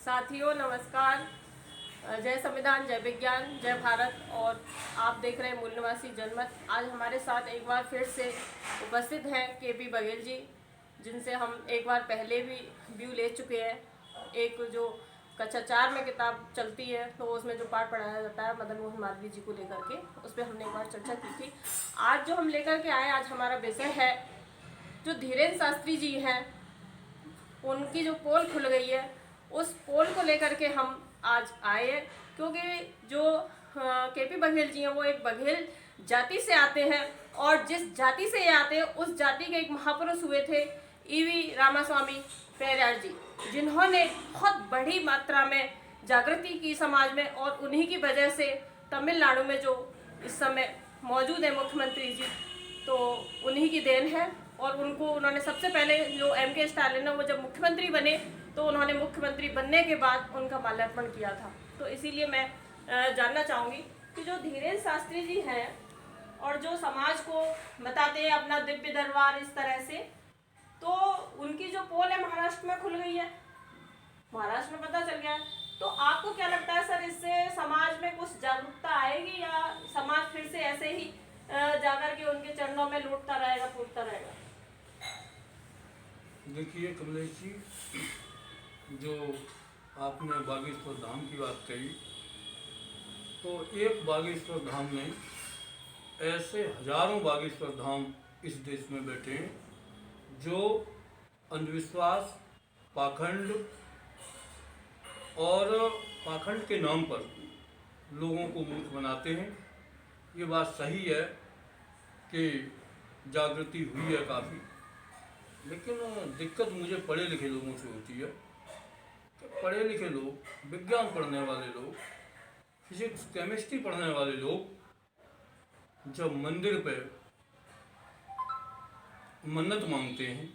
साथियों नमस्कार। जय संविधान, जय विज्ञान, जय भारत। और आप देख रहे हैं मूल निवासी जनमत। आज हमारे साथ एक बार फिर से उपस्थित हैं केपी बघेल जी, जिनसे हम एक बार पहले भी व्यू ले चुके हैं। एक जो कक्षा 4 में किताब चलती है तो उसमें जो पाठ पढ़ाया जाता है मदन मोहन मालवीय जी को लेकर के, उस पर हमने एक बार चर्चा की थी। आज जो हम लेकर के आए, आज हमारा विषय है जो धीरेन्द्र शास्त्री जी हैं, उनकी जो पोल खुल गई है, उस पोल को लेकर के हम आज आए। क्योंकि जो केपी बघेल जी हैं वो एक बघेल जाति से आते हैं, और जिस जाति से ये आते हैं उस जाति के एक महापुरुष हुए थे ईवी रामास्वामी पेरियार जी, जिन्होंने बहुत बड़ी मात्रा में जागृति की समाज में, और उन्हीं की वजह से तमिलनाडु में जो इस समय मौजूद है मुख्यमंत्री जी, तो उन्हीं की देन है। और उन्होंने सबसे पहले जो M.K. स्टालिन है, वो जब मुख्यमंत्री बने तो उन्होंने मुख्यमंत्री बनने के बाद उनका माल्यार्पण किया था। तो इसीलिए मैं जानना चाहूँगी कि जो धीरेन्द्र शास्त्री जी हैं और जो समाज को बताते हैं अपना दिव्य दरबार इस तरह से, तो उनकी जो पोल है महाराष्ट्र में खुल गई है, महाराष्ट्र में पता चल गया है। तो आपको क्या लगता है सर, इससे समाज में कुछ जागरूकता आएगी या समाज फिर से ऐसे ही जाकर के उनके चरणों में लूटता रहेगा, फूटता रहेगा? देखिए कमलेश जी, जो आपने बागेश्वर धाम की बात कही, तो एक बागेश्वर धाम नहीं, ऐसे हजारों बागेश्वर धाम इस देश में बैठे हैं जो अंधविश्वास, पाखंड और पाखंड के नाम पर लोगों को मूर्ख बनाते हैं। ये बात सही है कि जागृति हुई है काफ़ी, लेकिन दिक्कत मुझे पढ़े लिखे लोगों से होती है कि पढ़े लिखे लोग, विज्ञान पढ़ने वाले लोग, फिजिक्स केमिस्ट्री पढ़ने वाले लोग जब मंदिर पे मन्नत मांगते हैं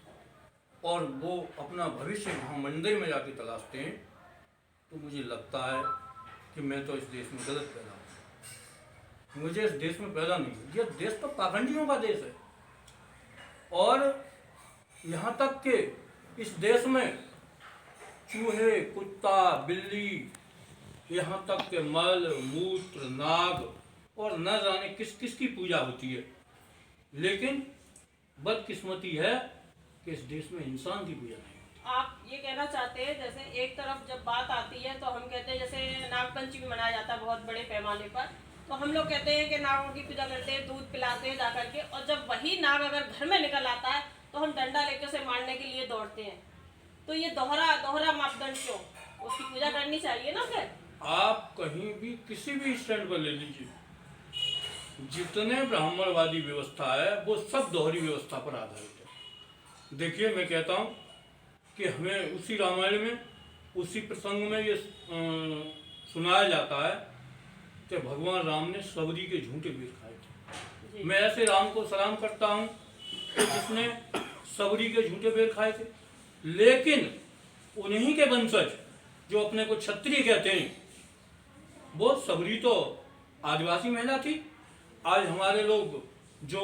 और वो अपना भविष्य वहाँ मंदिर में जाके तलाशते हैं, तो मुझे लगता है कि मैं तो इस देश में गलत पैदा हूँ। मुझे इस देश में पैदा नहीं हूँ। यह देश तो पाखंडियों का देश है, और यहाँ तक कि इस देश में चूहे, कुत्ता, बिल्ली, यहाँ तक के मल, मूत्र, नाग और न जाने किस किस की पूजा होती है। लेकिन बदकिस्मती है कि इस देश में इंसान की पूजा नहीं होती। आप ये कहना चाहते हैं, जैसे एक तरफ जब बात आती है तो हम कहते हैं जैसे नागपंचमी मनाया जाता है बहुत बड़े पैमाने पर, तो हम लोग कहते हैं कि नागों की पूजा करते हैं, दूध पिलाते हैं जाकर के, और जब वही नाग अगर घर में निकल आता है तो हम डंडा लेकर उसे मारने के लिए दौड़ते हैं। तो ये दोहरा मापदंड क्यों? उसकी पूजा करनी चाहिए ना फिर। आप कहीं भी किसी भी स्टैंड पर ले लीजिए, जितने ब्राह्मणवादी व्यवस्था है वो सब दोहरी व्यवस्था पर आधारित है। देखिए, मैं कहता हूँ कि हमें उसी रामायण में, उसी प्रसंग में ये सुनाया जाता है कि भगवान राम ने सबरी के झूठे बेर खाए थे। मैं ऐसे राम को सलाम करता हूँ जिसने सबरी के झूठे बेर खाए थे, लेकिन उन्हीं के वंशज जो अपने को क्षत्रिय कहते हैं, वो सबरी तो आदिवासी महिला थी। आज हमारे लोग जो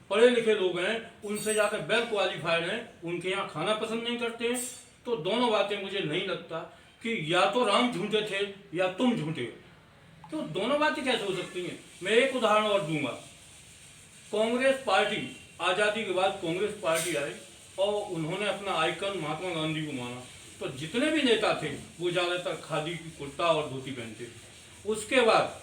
पढ़े लिखे लोग हैं, उनसे जाकर वेल क्वालिफाइड हैं, उनके यहाँ खाना पसंद नहीं करते हैं। तो दोनों बातें मुझे नहीं लगता कि या तो राम झूठे थे या तुम झूठे हो। तो दोनों बातें कैसे हो सकती हैं? मैं एक उदाहरण और दूंगा। कांग्रेस पार्टी, आज़ादी के बाद कांग्रेस पार्टी आई और उन्होंने अपना आइकन महात्मा गांधी को माना, तो जितने भी नेता थे वो ज़्यादातर खादी की कुर्ता और धोती पहनते थे। उसके बाद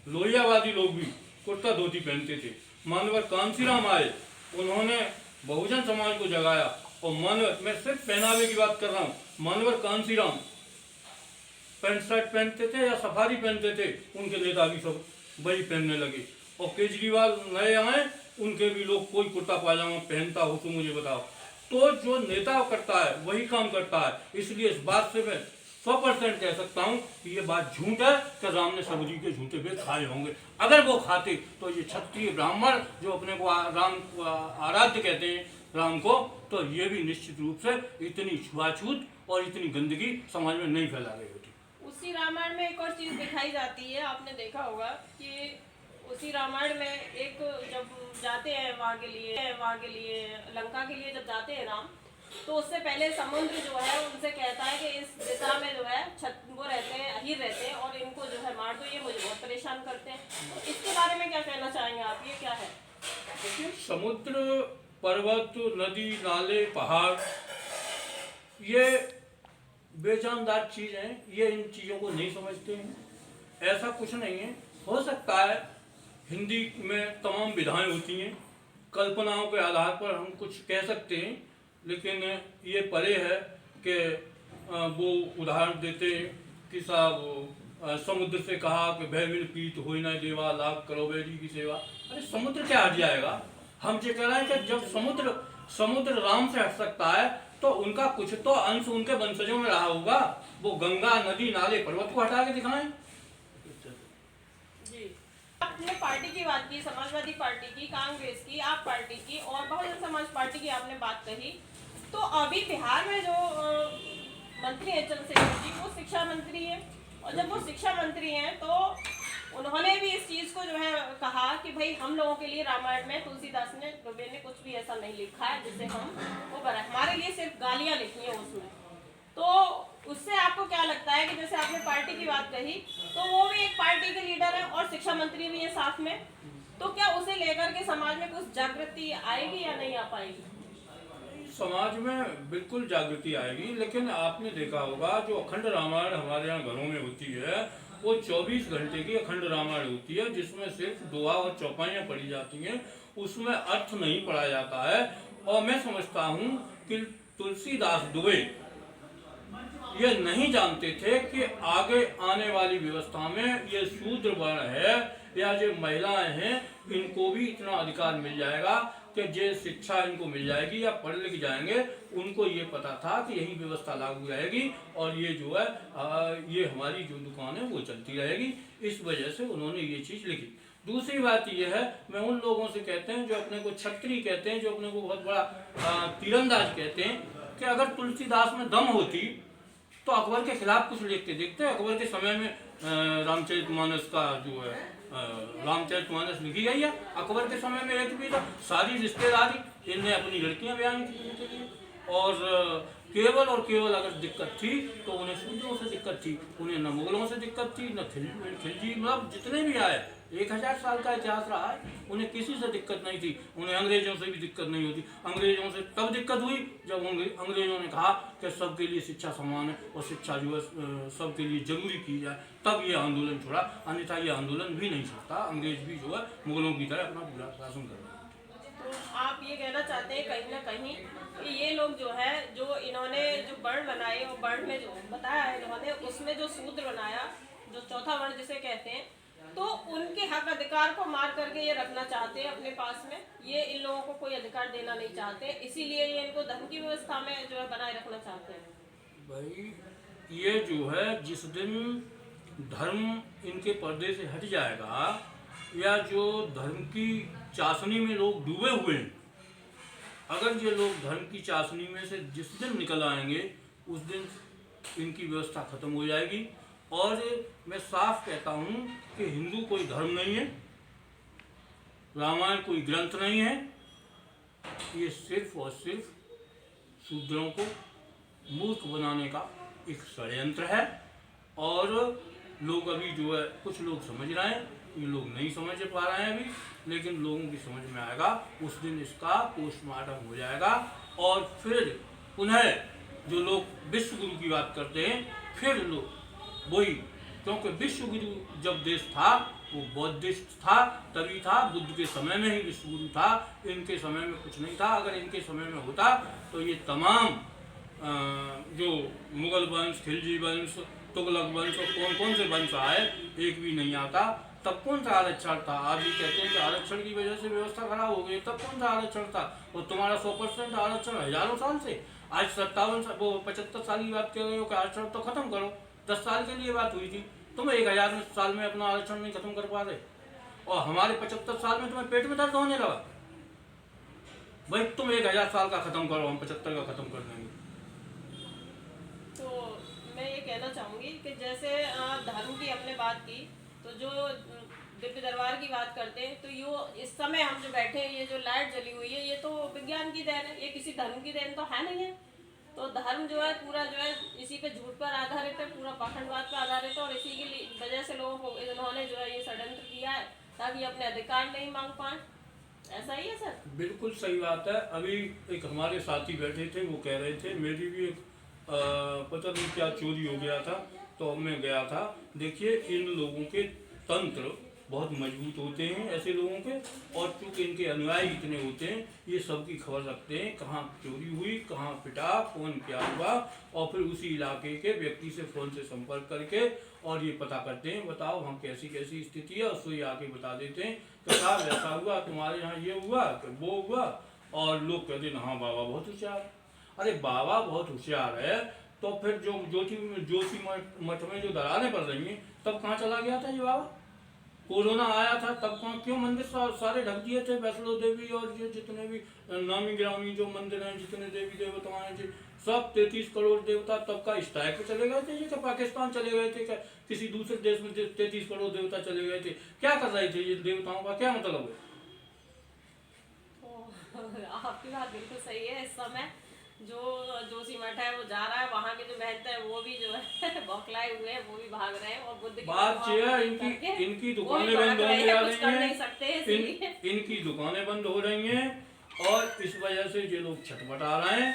लोहियावादी लोग भी कुर्ता धोती पहनते थे। मानवर कांसीराम आए, उन्होंने बहुजन समाज को जगाया, और मानवर, मैं सिर्फ पहनावे की बात कर रहा हूँ, मानवर कांसीराम पैंट शर्ट पहनते थे या सफारी पहनते थे, उनके नेता भी सब वही पहनने लगे। और केजरीवाल नए आए, उनके भी लोग कोई कुर्ता पाजामा पहनता हो तो मुझे बताओ। तो जो नेता करता है वही काम करता है। इसलिए इस बात से मैं 100% कह सकता हूँ कि ये बात झूठ है कि राम ने सबरी के झूठे बेर खाए होंगे। अगर वो खाते तो ये क्षत्रिय ब्राह्मण जो अपने को राम को आराध्य कहते हैं, राम को, तो ये भी निश्चित रूप से इतनी छुआछूत और इतनी गंदगी समाज में नहीं फैला रही होती। उसी रामायण में एक और चीज दिखाई जाती है, आपने देखा होगा कि उसी रामायण में एक जब जाते हैं वहाँ के लिए लंका के लिए जब जाते हैं राम, तो उससे पहले समुद्र जो है उनसे कहता है कि इस दिशा में जो है क्या कहना चाहेंगे आप, ये क्या है? देखिए, समुद्र, पर्वत, नदी, नाले, पहाड़, ये बेजानदार चीज़ हैं। ये इन चीज़ों को नहीं समझते हैं। ऐसा कुछ नहीं है। हो सकता है हिंदी में तमाम विधाएं होती हैं, कल्पनाओं के आधार पर हम कुछ कह सकते हैं, लेकिन ये परे है कि वो उदाहरण देते हैं कि साहब समुद्र से कहा कि भय मिल प्रीत हो न देवा, लाख करो बेरी की सेवा। अरे समुद्र क्या हट जाएगा? हम ये कह रहे हैं कि जब समुद्र राम से हट सकता है तो उनका कुछ तो अंश उनके वंशजों में रहा होगा। वो गंगा, नदी, नाले, पर्वत को हटा के दिखाएं। जी, आपने पार्टी की बात की, समाजवादी पार्टी की, कांग्रेस की, आप पार्टी की और बहुजन समाज पार्टी की आपने बात कही। तो अभी बिहार में जो मंत्री है चंद्रशेखर जी, वो शिक्षा मंत्री है, और जब वो शिक्षा मंत्री हैं तो उन्होंने भी इस चीज को जो है कहा कि भाई हम लोगों के लिए रामायण में तुलसीदास ने दुबे ने कुछ भी ऐसा नहीं लिखा है जिसे हम वो बनाए, हमारे लिए सिर्फ गालियां लिखी हैं उसमें। तो उससे आपको क्या लगता है कि जैसे आपने पार्टी की बात कही, तो वो भी एक पार्टी के लीडर है और शिक्षा मंत्री भी है साथ में, तो क्या उसे लेकर के समाज में कुछ जागृति आएगी या नहीं आ पाएगी? समाज में बिल्कुल जागृति आएगी, लेकिन आपने देखा होगा जो अखंड रामायण हमारे यहाँ घरों में होती है, वो 24 घंटे की अखंड रामायण होती है, जिसमें सिर्फ दोहा और चौपाइयाँ पढ़ी जाती हैं, उसमें अर्थ नहीं पढ़ा जाता है। और मैं समझता हूँ कि तुलसीदास दुबे ये नहीं जानते थे कि आगे आने वाली व्यवस्था में ये शूद्र वर्ण है या जो महिलाएं हैं, इनको भी इतना अधिकार मिल जाएगा कि जो शिक्षा इनको मिल जाएगी या पढ़ लिख जाएंगे, उनको ये पता था कि यही व्यवस्था लागू रहेगी और ये जो है ये हमारी जो दुकान है वो चलती रहेगी। इस वजह से उन्होंने ये चीज़ लिखी। दूसरी बात यह है, मैं उन लोगों से कहते हैं जो अपने को छत्री कहते हैं, जो अपने को बहुत बड़ा तीरंदाज कहते हैं, कि अगर तुलसीदास में दम होती तो अकबर के खिलाफ कुछ लिखते देखते। अकबर के समय में रामचरितमानस का जो है रामचरितमानस लिखी गई है। अकबर के समय में एक भी था, सारी रिश्तेदारी इनने अपनी लड़कियां बयान की इनके लिए, और केवल अगर दिक्कत थी तो उन्हें शूद्रों से दिक्कत थी, उन्हें न मुगलों से दिक्कत थी, न खिलजी, मतलब जितने भी आए, 1000 साल का इतिहास रहा है, उन्हें किसी से दिक्कत नहीं थी। उन्हें अंग्रेजों से भी दिक्कत नहीं होती। अंग्रेजों से तब दिक्कत हुई जब अंग्रेजों ने कहा कि सबके लिए शिक्षा समान है और शिक्षा जो है सबके लिए जरूरी की जाए, तब ये आंदोलन छोड़ा, अन्यथा ये आंदोलन भी नहीं छोड़ता। अंग्रेज भी जो है मुगलों की तरह अपना पूरा शासन कर रहे हैं। तो आप ये कहना चाहते हैं कहीं ना कहीं कि ये लोग जो है, जो इन्होंने जो वर्ण बनाए, और वर्ण में जो बताया है इन्होंने, उसमें जो शूद्र बनाया, जो चौथा वर्ण जिसे कहते हैं, तो उनके हक अधिकार को मार करके ये रखना चाहते हैं अपने पास में। ये इन लोगों को कोई अधिकार देना नहीं चाहते, इसीलिए ये इनको धर्म की व्यवस्था में जो है बनाए रखना चाहते हैं। भाई ये जो है, जिस दिन धर्म इनके पर्दे से हट जाएगा, या जो धर्म की चाशनी में लोग डूबे हुए हैं, अगर ये लोग धर्म की चाशनी में से जिस दिन निकल आएंगे, उस दिन इनकी व्यवस्था खत्म हो जाएगी। और मैं साफ कहता हूँ कि हिंदू कोई धर्म नहीं है, रामायण कोई ग्रंथ नहीं है, ये सिर्फ और सिर्फ शूद्रों को मूर्ख बनाने का एक षड्यंत्र है। और लोग अभी जो है, कुछ लोग समझ रहे हैं, ये लोग नहीं समझ पा रहे हैं अभी, लेकिन लोगों की समझ में आएगा। उस दिन इसका पोस्टमार्टम हो जाएगा और फिर पुनः जो लोग विश्व गुरु की बात करते हैं, फिर लोग वही, क्योंकि विश्व गुरु जब देश था वो बौद्धिस्ट था, तभी था, बुद्ध के समय में ही विश्व गुरु था, इनके समय में कुछ नहीं था। अगर इनके समय में होता तो ये तमाम जो मुगल वंश, खिलजी वंश, तुगलक वंश और कौन कौन से वंश आए, एक भी नहीं आता। तब कौन सा आरक्षण था? आप भी कहते हैं कि आरक्षण की वजह से व्यवस्था खराब हो गई, तब कौन सा आरक्षण था? और तुम्हारा 100% आरक्षण हजारों साल से, आज 75 साल की बात कर रहे हो कि आरक्षण तो खत्म करो। 10 साल के लिए बात हुई थी, तुम 1000 साल में अपना आरक्षण नहीं खत्म कर पा रहे, और हमारे 75 साल में तुम्हें पेट में दर्द होने लगा। भाई तुम 1000 साल का खत्म करो, हम 75 का खत्म कर देंगे। तो मैं ये कहना चाहूँगी कि जैसे धर्म की हमने बात की, तो जो दिव्य दरबार की बात करते हैं, तो यो इस समय हम जो बैठे हैं, ये जो लाइट जली हुई है, ये तो विज्ञान की देन है, ये किसी धर्म की देन तो है नहीं है। तो धर्म जो है पूरा जो है इसी पे झूठ पर आधारित है, पूरा पाखंडवाद पर आधारित है, और इसी की वजह से लोगों को इन्होंने जो है ये षड्यंत्र किया है ताकि अपने अधिकार नहीं मांग पाए, ऐसा ही है सर? बिल्कुल सही बात है। अभी एक हमारे साथी बैठे थे, वो कह रहे थे मेरी भी एक पता नहीं क्या चोरी हो गया था, तो मैं गया था। देखिए इन लोगों के तंत्र बहुत मजबूत होते हैं ऐसे लोगों के, और चूंकि इनके अनुयायी इतने होते हैं, ये सबकी खबर रखते हैं कहाँ चोरी हुई, कहाँ पिटा, कौन क्या हुआ, और फिर उसी इलाके के व्यक्ति से फ़ोन से संपर्क करके और ये पता करते हैं, बताओ वहाँ कैसी कैसी स्थिति है, उसको ये आके बता देते हैं कि साहब ऐसा हुआ, तुम्हारे यहाँ ये हुआ कि वो हुआ। और लोग कहते हैं हाँ बाबा बहुत होशियार। अरे बाबा बहुत होशियार है, तो फिर जो जोशी मठ में जो दरारें पड़ रही हैं, तब कहाँ चला गया था ये बाबा? कोरोना आया था तब कहाँ, क्यों मंदिर सारे ढक दिए थे? वैष्णो देवी और ये जितने भी नामी गिरामी जो मंदिर हैं, जितने देवी देवता हैं जी, सब 33 करोड़ देवता तब का स्ट्राइक पे चले गए थे ये, क्या पाकिस्तान चले गए थे, क्या किसी दूसरे देश में 33 करोड़ देवता चले गए थे? क्या कर रहे थे ये देवताओं का, क्या मतलब है? आपकी बात बिल्कुल सही है। इस समय जो जोशी मठ है वो जा रहा है, वहाँ के जो महंत है वो भी जो है बौखलाए हुए हैं, वो भी भाग रहे हैं, और बुद्ध की बात ये है इनकी दुकानें बंद होने जा रही हैं, इनकी दुकानें बंद हो रही हैं, और इस वजह से ये लोग छटपटा रहे हैं,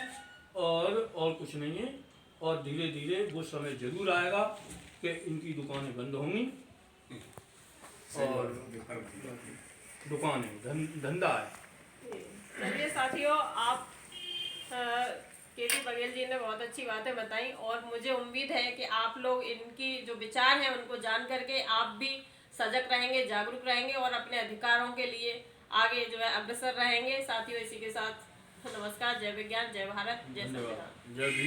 और कुछ नहीं है। और धीरे धीरे वो समय जरूर आएगा कि इनकी दुकानें बंद होंगी, और दुकानें धंधा है। चलिए साथियों, आप केपी बघेल जी ने बहुत अच्छी बातें बताई, और मुझे उम्मीद है कि आप लोग इनकी जो विचार हैं उनको जान करके आप भी सजग रहेंगे, जागरूक रहेंगे, और अपने अधिकारों के लिए आगे जो है अग्रसर रहेंगे। साथियों, इसी के साथ नमस्कार, जय विज्ञान, जय भारत, जय संविधान। जय भीम।